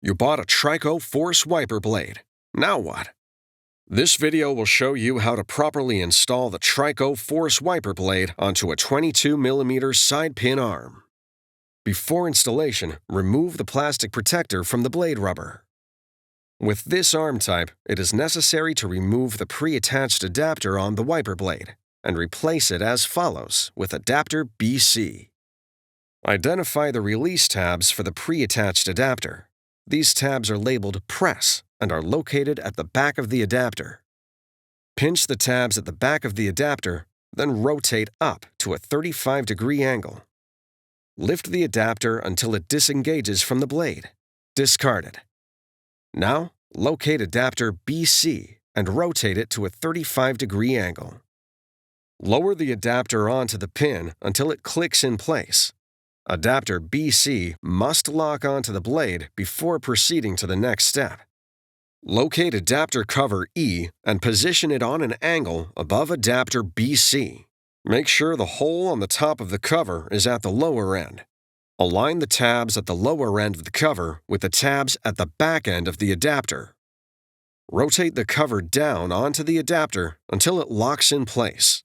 You bought a TRICO Force wiper blade. Now what? This video will show you how to properly install the TRICO Force wiper blade onto a 22mm side pin arm. Before installation, remove the plastic protector from the blade rubber. With this arm type, it is necessary to remove the pre-attached adapter on the wiper blade and replace it as follows with adapter BC. Identify the release tabs for the pre-attached adapter. These tabs are labeled Press and are located at the back of the adapter. Pinch the tabs at the back of the adapter, then rotate up to a 35-degree angle. Lift the adapter until it disengages from the blade. Discard it. Now, locate adapter BC and rotate it to a 35-degree angle. Lower the adapter onto the pin until it clicks in place. Adapter BC must lock onto the blade before proceeding to the next step. Locate adapter cover E and position it on an angle above adapter BC. Make sure the hole on the top of the cover is at the lower end. Align the tabs at the lower end of the cover with the tabs at the back end of the adapter. Rotate the cover down onto the adapter until it locks in place.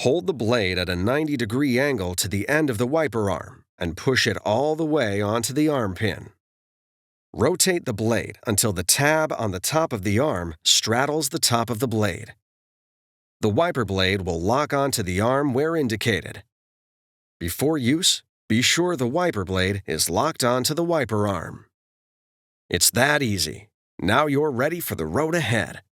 Hold the blade at a 90-degree angle to the end of the wiper arm and push it all the way onto the arm pin. Rotate the blade until the tab on the top of the arm straddles the top of the blade. The wiper blade will lock onto the arm where indicated. Before use, be sure the wiper blade is locked onto the wiper arm. It's that easy. Now you're ready for the road ahead.